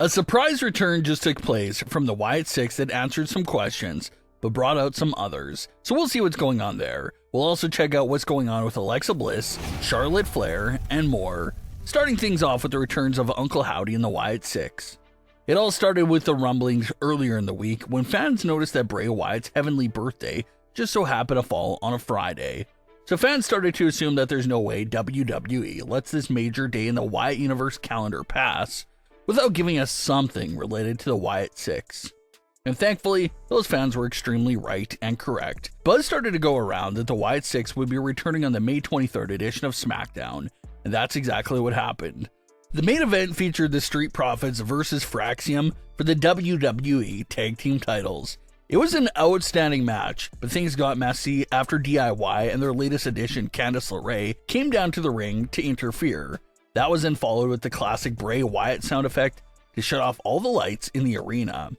A surprise return just took place from the Wyatt Sicks that answered some questions, but brought out some others. So we'll see what's going on there. We'll also check out what's going on with Alexa Bliss, Charlotte Flair, and more. Starting things off with the returns of Uncle Howdy and the Wyatt Sicks. It all started with the rumblings earlier in the week when fans noticed that Bray Wyatt's heavenly birthday just so happened to fall on a Friday. So fans started to assume that there's no way WWE lets this major day in the Wyatt Universe calendar pass without giving us something related to the Wyatt Sicks. And thankfully, those fans were extremely right and correct. Buzz started to go around that the Wyatt Sicks would be returning on the May 23rd edition of Smackdown, and that's exactly what happened. The main event featured the Street Profits versus Fraxium for the WWE Tag Team titles. It was an outstanding match, but things got messy after DIY and their latest addition, Candice LeRae, came down to the ring to interfere. That was then followed with the classic Bray Wyatt sound effect to shut off all the lights in the arena.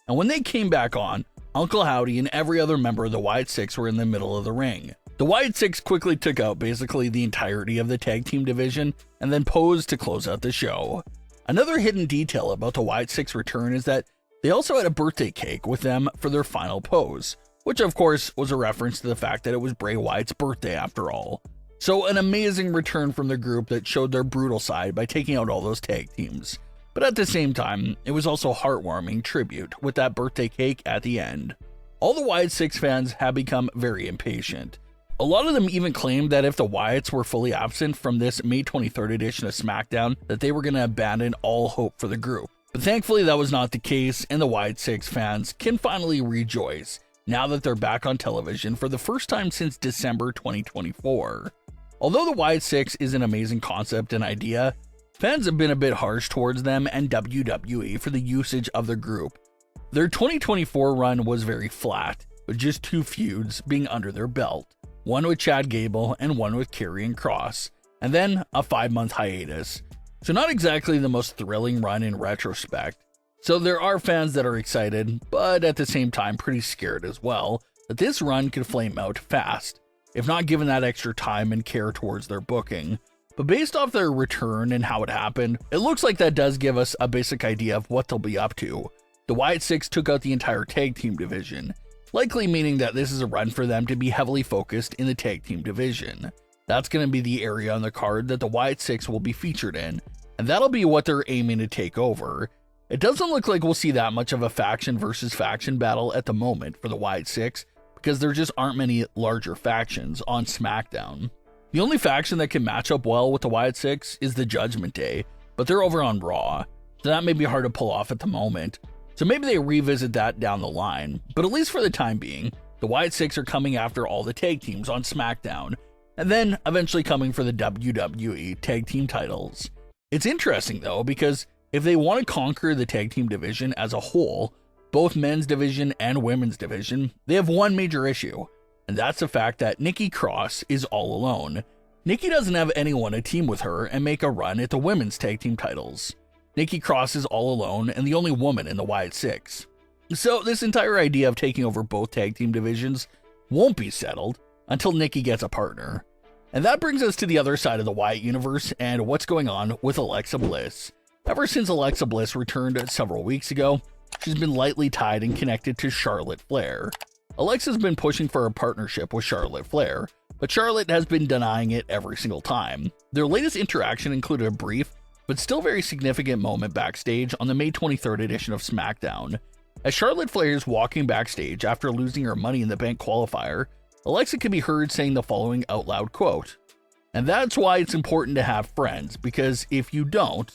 And when they came back on, Uncle Howdy and every other member of the Wyatt Sicks were in the middle of the ring. The Wyatt Sicks quickly took out basically the entirety of the tag team division and then posed to close out the show. Another hidden detail about the Wyatt Sicks return is that they also had a birthday cake with them for their final pose, which of course was a reference to the fact that it was Bray Wyatt's birthday after all. So an amazing return from the group that showed their brutal side by taking out all those tag teams. But at the same time, it was also a heartwarming tribute with that birthday cake at the end. All the Wyatt Sicks fans have become very impatient. A lot of them even claimed that if the Wyatts were fully absent from this May 23rd edition of SmackDown, that they were going to abandon all hope for the group. But thankfully that was not the case, and the Wyatt Sicks fans can finally rejoice now that they're back on television for the first time since December 2024. Although the Wyatt Sicks is an amazing concept and idea, fans have been a bit harsh towards them and WWE for the usage of their group. Their 2024 run was very flat, with just 2 feuds being under their belt, one with Chad Gable and one with Karrion Kross, and then a 5-month hiatus. So not exactly the most thrilling run in retrospect. So there are fans that are excited, but at the same time pretty scared as well, that this run could flame out fast, if not given that extra time and care towards their booking. But based off their return and how it happened, it looks like that does give us a basic idea of what they'll be up to. The Wyatt Sicks took out the entire tag team division, likely meaning that this is a run for them to be heavily focused in the tag team division. That's going to be the area on the card that the Wyatt Sicks will be featured in, and that'll be what they're aiming to take over. It doesn't look like we'll see that much of a faction versus faction battle at the moment for the Wyatt Sicks, because there just aren't many larger factions on SmackDown. The only faction that can match up well with the Wyatt Sicks is the Judgment Day, but they're over on Raw, so that may be hard to pull off at the moment. So maybe they revisit that down the line, but at least for the time being, the Wyatt Sicks are coming after all the tag teams on SmackDown, and then eventually coming for the WWE tag team titles. It's interesting though, because if they want to conquer the tag team division as a whole, both men's division and women's division, they have one major issue, and that's the fact that Nikki Cross is all alone. Nikki doesn't have anyone to team with her and make a run at the women's tag team titles. Nikki Cross is all alone and the only woman in the Wyatt Sicks. So this entire idea of taking over both tag team divisions won't be settled until Nikki gets a partner. And that brings us to the other side of the Wyatt universe and what's going on with Alexa Bliss. Ever since Alexa Bliss returned several weeks ago, she's been lightly tied and connected to Charlotte Flair. Alexa's been pushing for a partnership with Charlotte Flair, but Charlotte has been denying it every single time. Their latest interaction included a brief, but still very significant moment backstage on the May 23rd edition of SmackDown. As Charlotte Flair is walking backstage after losing her Money in the Bank qualifier, Alexa can be heard saying the following out loud quote, "And that's why it's important to have friends, because if you don't,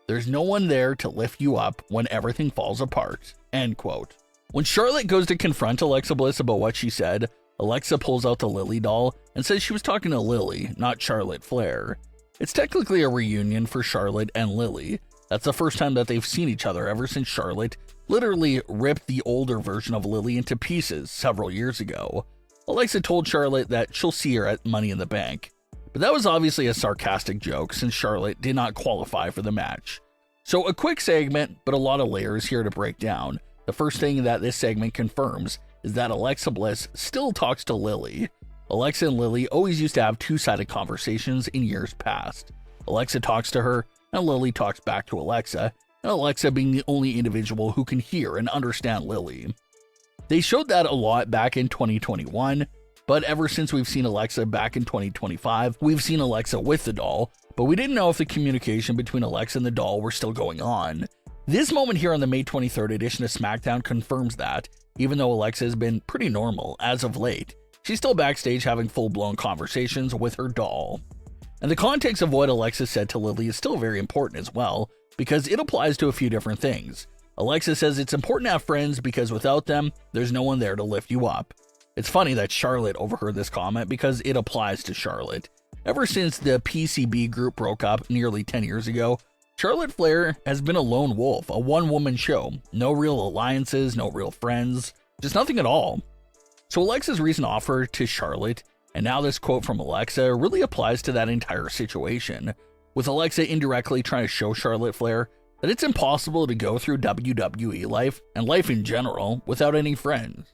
there's no one there to lift you up when everything falls apart." End quote. When Charlotte goes to confront Alexa Bliss about what she said, Alexa pulls out the Lilly doll and says she was talking to Lilly, not Charlotte Flair. It's technically a reunion for Charlotte and Lilly. That's the first time that they've seen each other ever since Charlotte literally ripped the older version of Lilly into pieces several years ago. Alexa told Charlotte that she'll see her at Money in the Bank, but that was obviously a sarcastic joke since Charlotte did not qualify for the match. So a quick segment, but a lot of layers here to break down. The first thing that this segment confirms is that Alexa Bliss still talks to Lilly. Alexa and Lilly always used to have two-sided conversations in years past. Alexa talks to her, and Lilly talks back to Alexa, and Alexa being the only individual who can hear and understand Lilly. They showed that a lot back in 2021, but ever since we've seen Alexa back in 2025, we've seen Alexa with the doll, but we didn't know if the communication between Alexa and the doll were still going on. This moment here on the May 23rd edition of Smackdown confirms that, even though Alexa has been pretty normal as of late, she's still backstage having full-blown conversations with her doll. And the context of what Alexa said to Lilly is still very important as well, because it applies to a few different things. Alexa says it's important to have friends because without them, there's no one there to lift you up. It's funny that Charlotte overheard this comment because it applies to Charlotte. Ever since the PCB group broke up nearly 10 years ago, Charlotte Flair has been a lone wolf, a one-woman show. No real alliances, no real friends, just nothing at all. So Alexa's recent offer to Charlotte, and now this quote from Alexa, really applies to that entire situation, with Alexa indirectly trying to show Charlotte Flair that it's impossible to go through WWE life, and life in general, without any friends.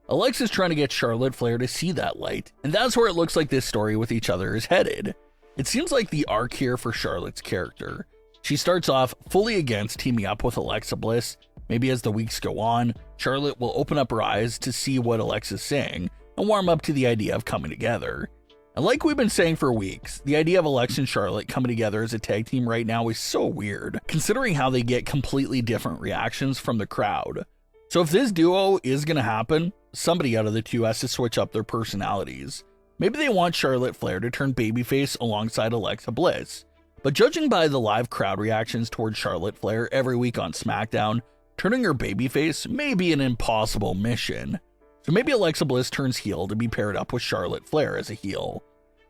Alexa's trying to get Charlotte Flair to see that light, and that's where it looks like this story with each other is headed. It seems like the arc here for Charlotte's character. She starts off fully against teaming up with Alexa Bliss. Maybe as the weeks go on, Charlotte will open up her eyes to see what Alexa's saying and warm up to the idea of coming together. And like we've been saying for weeks, the idea of Alexa and Charlotte coming together as a tag team right now is so weird, considering how they get completely different reactions from the crowd. So if this duo is going to happen, somebody out of the two has to switch up their personalities. Maybe they want Charlotte Flair to turn babyface alongside Alexa Bliss. But judging by the live crowd reactions towards Charlotte Flair every week on SmackDown, turning her babyface may be an impossible mission. So maybe Alexa Bliss turns heel to be paired up with Charlotte Flair as a heel.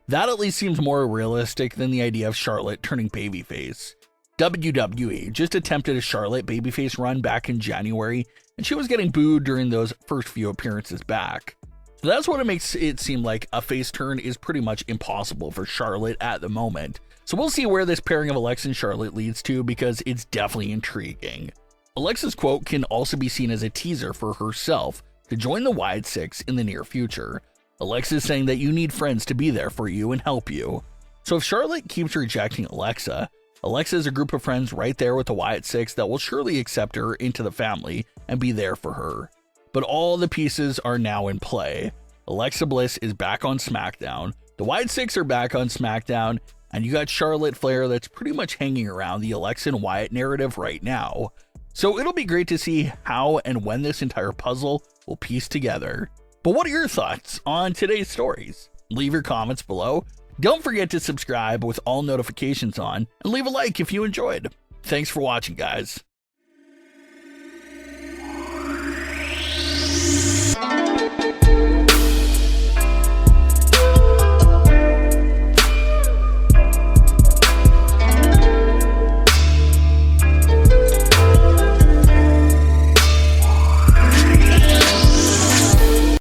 That at least seems more realistic than the idea of Charlotte turning babyface. WWE just attempted a Charlotte babyface run back in January, and she was getting booed during those first few appearances back. So that's what it makes it seem like a face turn is pretty much impossible for Charlotte at the moment. So we'll see where this pairing of Alexa and Charlotte leads to, because it's definitely intriguing. Alexa's quote can also be seen as a teaser for herself to join the Wyatt Sicks in the near future. Alexa is saying that you need friends to be there for you and help you. So if Charlotte keeps rejecting Alexa, Alexa is a group of friends right there with the Wyatt Sicks that will surely accept her into the family and be there for her. But all the pieces are now in play. Alexa Bliss is back on SmackDown, the Wyatt Sicks are back on SmackDown, and you got Charlotte Flair that's pretty much hanging around the Alexa and Wyatt narrative right now. So it'll be great to see how and when this entire puzzle will piece together. But what are your thoughts on today's stories? Leave your comments below. Don't forget to subscribe with all notifications on, and leave a like if you enjoyed. Thanks for watching, guys.